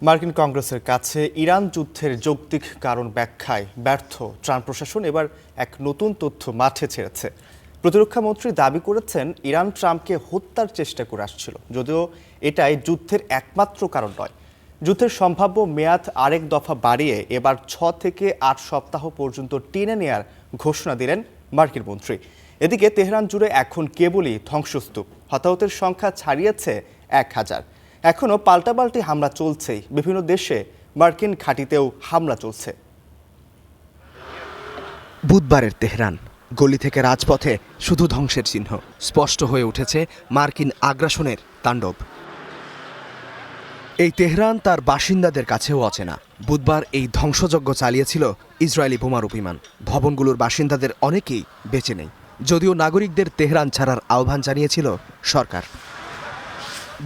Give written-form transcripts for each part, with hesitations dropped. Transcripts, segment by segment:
মার্কিন কংগ্রেসের কাছে ইরান যুদ্ধের যৌক্তিক কারণ ব্যাখ্যায় ব্যর্থ ট্রাম্প প্রশাসন এবার এক নতুন তথ্য মাঠে ছেড়েছে। প্রতিরক্ষা মন্ত্রী দাবি করেছেন ইরান ট্রাম্পকে হত্যার চেষ্টা করে আসছিল, যদিও এটাই যুদ্ধের একমাত্র কারণ নয়। যুদ্ধের সম্ভাব্য মেয়াদ আরেক দফা বাড়িয়ে এবার 6 থেকে 8 সপ্তাহ পর্যন্ত টেনে নেয়ার ঘোষণা দিলেন মার্কিন মন্ত্রী। এদিকে তেহরান জুড়ে এখন কেবলই ধ্বংসস্তূপ, হতাহতের সংখ্যা ছাড়িয়েছে 1000। এখনও পাল্টাপাল্টি হামলা চলছেই, বিভিন্ন দেশে মার্কিন ঘাঁটিতেও হামলা চলছে। বুধবারের তেহরান, গলি থেকে রাজপথে শুধু ধ্বংসের চিহ্ন। স্পষ্ট হয়ে উঠেছে মার্কিন আগ্রাসনের তাণ্ডব। এই তেহরান তার বাসিন্দাদের কাছেও অচেনা। বুধবার এই ধ্বংসযজ্ঞ চালিয়েছিল ইসরায়েলি বোমারু বিমান। ভবনগুলোর বাসিন্দাদের অনেকেই বেঁচে নেই, যদিও নাগরিকদের তেহরান ছাড়ার আহ্বান জানিয়েছিল সরকার।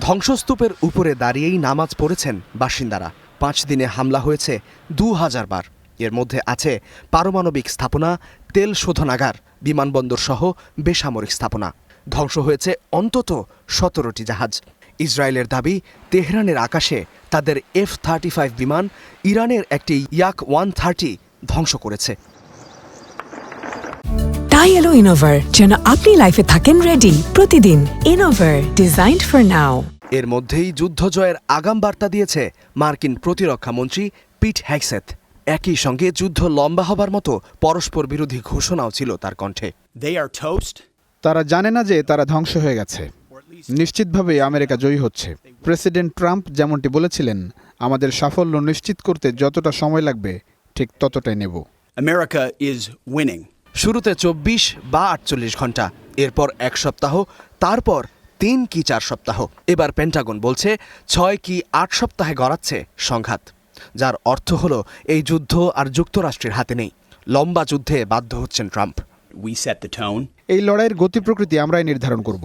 ধ্বংসস্তূপের উপরে দাঁড়িয়েই নামাজ পড়েছেন বাসিন্দারা। 5 দিনে হামলা হয়েছে 2000 বার। এর মধ্যে আছে পারমাণবিক স্থাপনা, তেল শোধনাগার, বিমানবন্দর সহ বেসামরিক স্থাপনা। ধ্বংস হয়েছে অন্তত 17টি জাহাজ। ইসরায়েলের দাবি, তেহরানের আকাশে তাদের F-35 বিমান ইরানের একটি Yak-130 ধ্বংস করেছে। তাই এলো ইনোভার, যেন আপনি লাইফে থাকেন রেডি প্রতিদিন। Innova, designed for now. এর মধ্যেই যুদ্ধ জয়ের আগাম বার্তা দিয়েছে মার্কিন প্রতিরক্ষা মন্ত্রী পিট হেগসেথ। একই সঙ্গে যুদ্ধ লম্বা হবার মতো পরস্পর বিরোধী ঘোষণাও ছিল তার কণ্ঠে। তারা জানে না যে তারা ধ্বংস হয়ে গেছে। নিশ্চিতভাবে আমেরিকা জয়ী হচ্ছে। প্রেসিডেন্ট ট্রাম্প যেমনটি বলেছিলেন, আমাদের সাফল্য নিশ্চিত করতে যতটা সময় লাগবে ঠিক ততটাই নেব। America is winning. শুরুতে 24 বা 48 ঘন্টা, এরপর 1 সপ্তাহ, তারপর 3 কি 4 সপ্তাহ। এবার পেন্টাগন বলছে 6 কি 8 সপ্তাহে গড়াচ্ছে সংঘাত, যার অর্থ হলো এই যুদ্ধ আর যুক্তরাষ্ট্রের হাতে নেই। লম্বা যুদ্ধে বাধ্য হচ্ছেন Trump. We set the tone. এই লড়াইয়ের গতি প্রকৃতি আমরাই নির্ধারণ করব।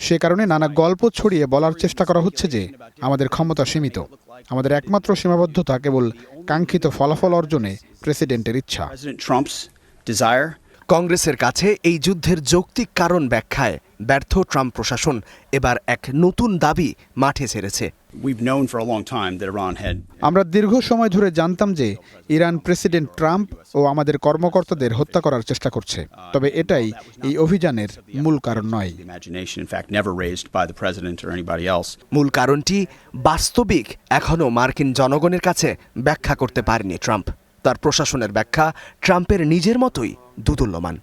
সে কারণে নানা গল্প ছড়িয়ে বলার চেষ্টা করা হচ্ছে যে আমাদের ক্ষমতা সীমিত। আমাদের একমাত্র সীমাবদ্ধতা কেবল কাঙ্ক্ষিত ফলাফল অর্জনে প্রেসিডেন্টের ইচ্ছা। President Trump's desire. কংগ্রেসের কাছে এই যুদ্ধের যৌক্তিক কারণ ব্যাখ্যায় ব্যর্থ ট্রাম্প প্রশাসন এবার এক নতুন দাবি মাঠে ছেড়েছে। We've known for a long time that Iran had. আমরা দীর্ঘ সময় ধরে জানতাম যে ইরান প্রেসিডেন্ট ট্রাম্প ও আমাদের কর্মকর্তাদের হত্যা করার চেষ্টা করছে, তবে এটাই এই অভিযানের মূল কারণ নয়। The imagination, in fact, never raised by the president or anybody else. মূল কারণটি বাস্তবিক এখনও মার্কিন জনগণের কাছে ব্যাখ্যা করতে পারেনি ট্রাম্প। তার প্রশাসনের ব্যাখ্যা ট্রাম্পের নিজের মতোই দুদুল্যমান।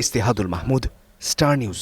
ইস্তেহাদুল মাহমুদ, স্টার নিউজ।